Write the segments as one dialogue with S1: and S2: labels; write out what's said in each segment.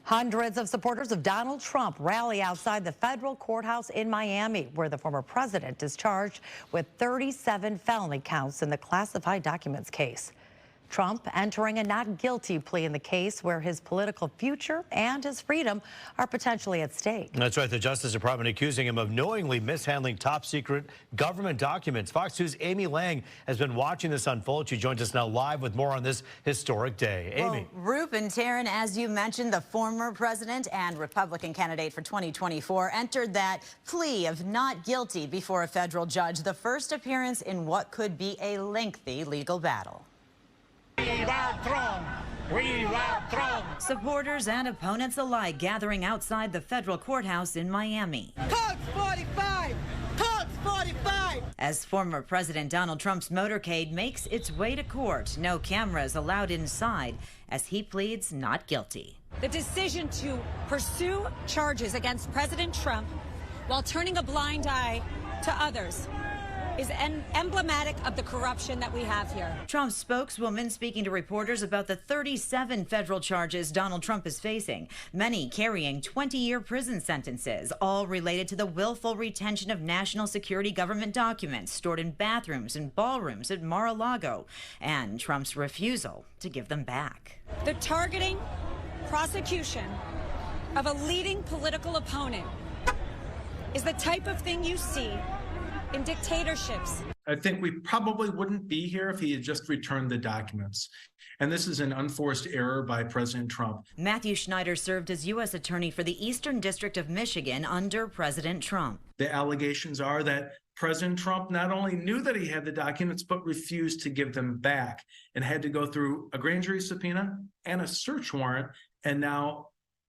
S1: Hundreds of supporters of Donald Trump rally outside the federal courthouse in Miami, where the former president is charged with 37 felony counts in the classified documents case. Trump entering a not guilty plea in the case where his political future and his freedom are potentially at stake.
S2: That's right. The Justice Department accusing him of knowingly mishandling top secret government documents. Fox News' Amy Lang has been watching this unfold. She joins us now live with more on this historic day. Amy.
S3: Well, Roop and Taryn, as you mentioned, the former president and Republican candidate for 2024 entered that plea of not guilty before a federal judge, the first appearance in what could be a lengthy legal battle.
S4: We love Trump. We love Trump.
S3: Supporters and opponents alike gathering outside the federal courthouse in Miami.
S5: Coach 45! Coach 45!
S3: As former President Donald Trump's motorcade makes its way to court, no cameras allowed inside as he pleads not guilty.
S6: The decision to pursue charges against President Trump while turning a blind eye to others is emblematic of the corruption that we have here.
S3: Trump's spokeswoman speaking to reporters about the 37 federal charges Donald Trump is facing, many carrying 20-year prison sentences, all related to the willful retention of national security government documents stored in bathrooms and ballrooms at Mar-a-Lago, and Trump's refusal to give them back.
S6: The targeting prosecution of a leading political opponent is the type of thing you see in dictatorships.
S7: I think we probably wouldn't be here if he had just returned the documents. And this is an unforced error by President Trump.
S3: Matthew Schneider served as U.S. Attorney for the Eastern District of Michigan under President Trump.
S7: The allegations are that President Trump not only knew that he had the documents, but refused to give them back and had to go through a grand jury subpoena and a search warrant and now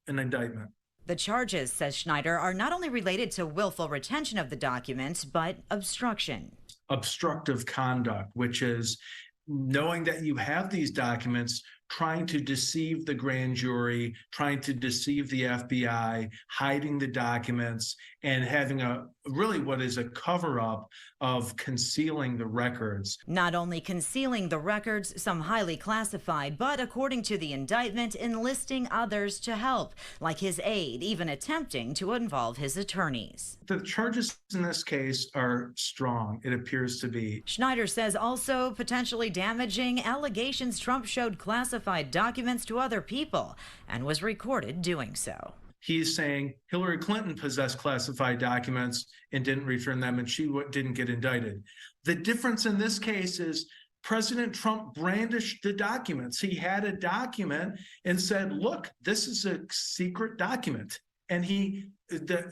S7: an indictment.
S3: The charges, says Schneider, are not only related to willful retention of the documents, but obstruction.
S7: Obstructive conduct, which is knowing that you have these documents, trying to deceive the grand jury, trying to deceive the FBI, hiding the documents, and having a really what is a cover-up of concealing the records.
S3: Not only concealing the records, some highly classified, but according to the indictment, enlisting others to help, like his aide, even attempting to involve his attorneys.
S7: The charges in this case are strong, it appears to be.
S3: Schneider says also potentially damaging allegations Trump showed classified documents to other people and was recorded doing so.
S7: He's saying Hillary Clinton possessed classified documents and didn't return them, and she didn't get indicted. The difference in this case is President Trump brandished the documents. He had a document and said, look, this is a secret document. And he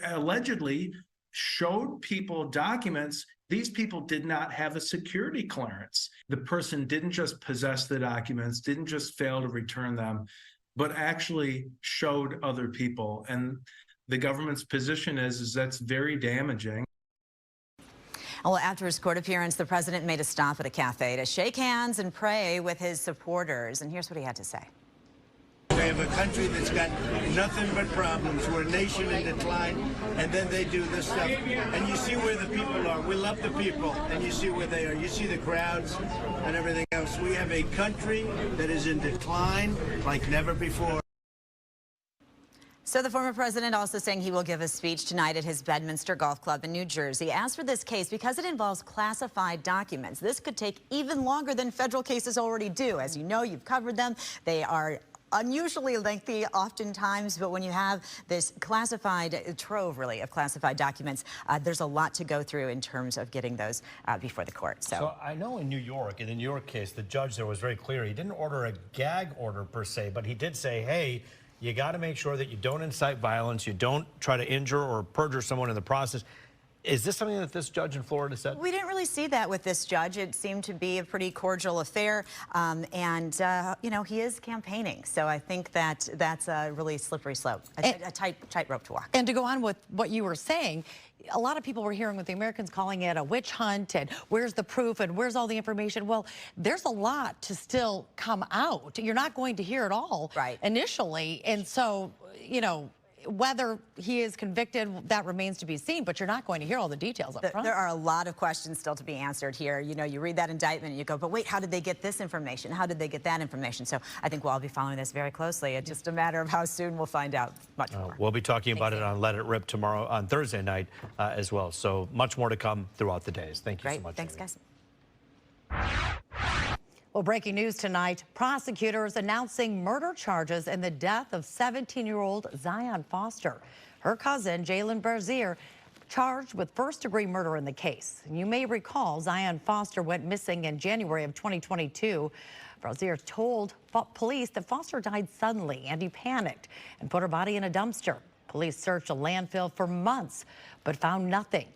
S7: allegedly showed people documents. These people did not have a security clearance. The person didn't just possess the documents, didn't just fail to return them, but actually showed other people. And the government's position is that's very damaging.
S3: Well, after his court appearance, the president made a stop at a cafe to shake hands and pray with his supporters. And here's what he had to say.
S8: They have a country that's got nothing but problems. We're a nation in decline, and then they do this stuff. And you see where the people are. We love the people, and you see where they are. You see the crowds and everything else. We have a country that is in decline like never before.
S3: So the former president also saying he will give a speech tonight at his Bedminster Golf Club in New Jersey. As for this case, because it involves classified documents, this could take even longer than federal cases already do. As you know, you've covered them. They are unusually lengthy oftentimes, but when you have this classified trove, really, of classified documents, there's a lot to go through in terms of getting those before the court.
S2: So I know in the New York case, the judge there was very clear. He didn't order a gag order per se, but he did say, hey, you got to make sure that you don't incite violence, you don't try to injure or perjure someone in the process. Is this something that this judge in Florida said?
S3: We didn't really see that with this judge. It seemed to be a pretty cordial affair, you know, he is campaigning. So I think that that's a really slippery slope, a tight rope to walk.
S1: And to go on with what you were saying, a lot of people were hearing with the Americans calling it a witch hunt and where's the proof and where's all the information? Well, there's a lot to still come out. You're not going to hear it all initially. And so, you know, whether he is convicted, that remains to be seen, but you're not going to hear all the details up front.
S3: There are a lot of questions still to be answered here. You know, you read that indictment and you go, but wait, how did they get this information? How did they get that information? So I think we'll all be following this very closely. It's just a matter of how soon we'll find out much more.
S2: We'll be talking about it on Let It Rip tomorrow, on Thursday night as well. So much more to come throughout the days. Thank you so much.
S3: Thanks,
S2: Amy.
S3: guys.
S1: Well, breaking news tonight, prosecutors announcing murder charges in the death of 17-year-old Zion Foster. Her cousin, Jalen Brazier, charged with first-degree murder in the case. You may recall Zion Foster went missing in January of 2022. Brazier told police that Foster died suddenly and he panicked and put her body in a dumpster. Police searched a landfill for months but found nothing.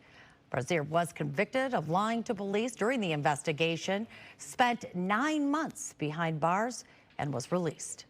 S1: Brazier was convicted of lying to police during the investigation, spent 9 months behind bars, and was released.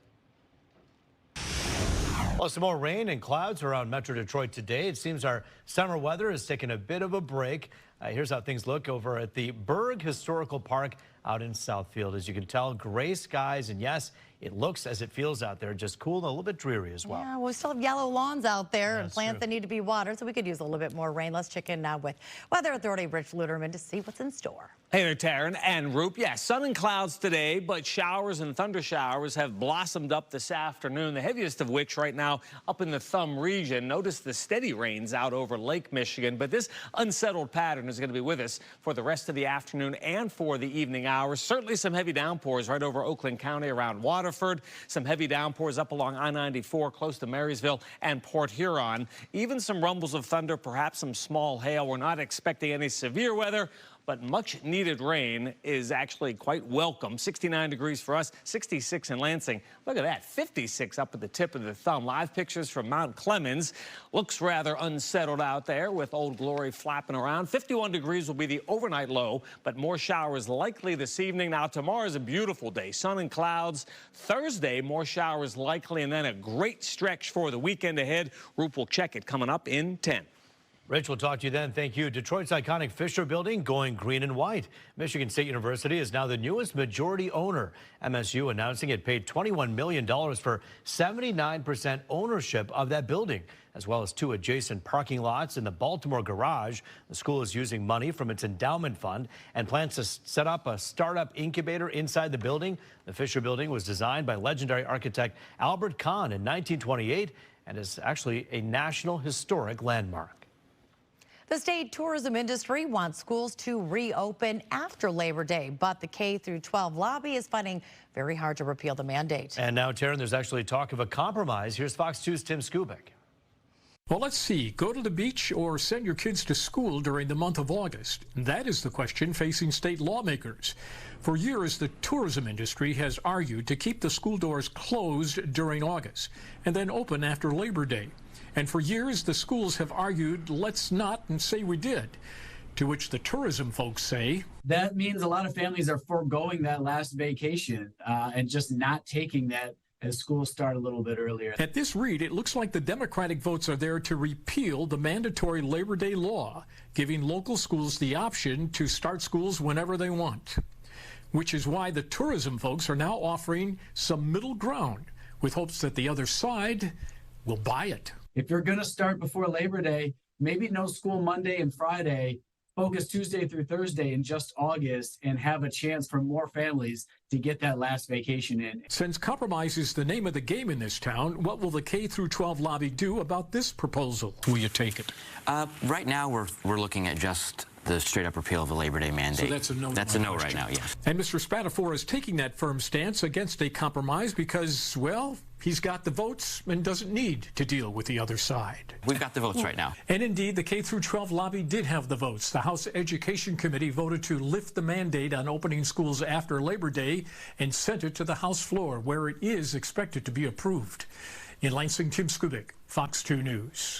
S2: Well, some more rain and clouds around Metro Detroit today. It seems our summer weather is taking a bit of a break. Here's how things look over at the Berg Historical Park out in Southfield. As you can tell, gray skies, and yes, it looks as it feels out there, just cool and a little bit dreary as well.
S1: Yeah, we still have yellow lawns out there and plants that need to be watered, so we could use a little bit more rain. Let's check in now with Weather Authority Rich Luderman to see what's in store.
S9: Hey there, Taryn and Roop. Yeah, sun and clouds today, but showers and thunder showers have blossomed up this afternoon, the heaviest of which right now up in the Thumb region. Notice the steady rains out over Lake Michigan, but this unsettled pattern is going to be with us for the rest of the afternoon and for the evening hours. Certainly some heavy downpours right over Oakland County around Waterford, some heavy downpours up along I-94 close to Marysville and Port Huron. Even some rumbles of thunder, perhaps some small hail. We're not expecting any severe weather, but much needed rain is actually quite welcome. 69 degrees for us, 66 in Lansing. Look at that, 56 up at the tip of the thumb. Live pictures from Mount Clemens. Looks rather unsettled out there with Old Glory flapping around. 51 degrees will be the overnight low, but more showers likely this evening. Now tomorrow is a beautiful day, sun and clouds. Thursday, more showers likely, and then a great stretch for the weekend ahead. Roop will check it coming up in 10.
S2: Rich, we'll talk to you then. Thank you. Detroit's iconic Fisher Building going green and white. Michigan State University is now the newest majority owner. MSU announcing it paid $21 million for 79% ownership of that building, as well as 2 adjacent parking lots in the Baltimore garage. The school is using money from its endowment fund and plans to set up a startup incubator inside the building. The Fisher Building was designed by legendary architect Albert Kahn in 1928 and is actually a National Historic Landmark.
S1: The state tourism industry wants schools to reopen after Labor Day, but the K-12 lobby is finding very hard to repeal the mandate.
S2: And now, Taryn, there's actually talk of a compromise. Here's Fox 2's Tim Skubik.
S10: Well, let's see. Go to the beach or send your kids to school during the month of August? That is the question facing state lawmakers. For years, the tourism industry has argued to keep the school doors closed during August and then open after Labor Day. And for years, the schools have argued, let's not, and say we did. To which the tourism folks say,
S11: that means a lot of families are foregoing that last vacation and just not taking that as schools start a little bit earlier.
S10: At this read, it looks like the Democratic votes are there to repeal the mandatory Labor Day law, giving local schools the option to start schools whenever they want. Which is why the tourism folks are now offering some middle ground with hopes that the other side will buy it.
S11: If you're going to start before Labor Day, maybe no school Monday and Friday, focus Tuesday through Thursday in just August and have a chance for more families to get that last vacation in.
S10: Since compromise is the name of the game in this town, what will the K-12 lobby do about this proposal? Will you take it?
S12: Right now, we're looking at just the straight-up repeal of the Labor Day mandate.
S10: So that's a no.
S12: That's a no right now, yes.
S10: And Mr. Spatafore is taking that firm stance against a compromise because, well, he's got the votes and doesn't need to deal with the other side.
S12: We've got the votes right now.
S10: And indeed, the K-12 lobby did have the votes. The House Education Committee voted to lift the mandate on opening schools after Labor Day and sent it to the House floor, where it is expected to be approved. In Lansing, Tim Skubik, Fox 2 News.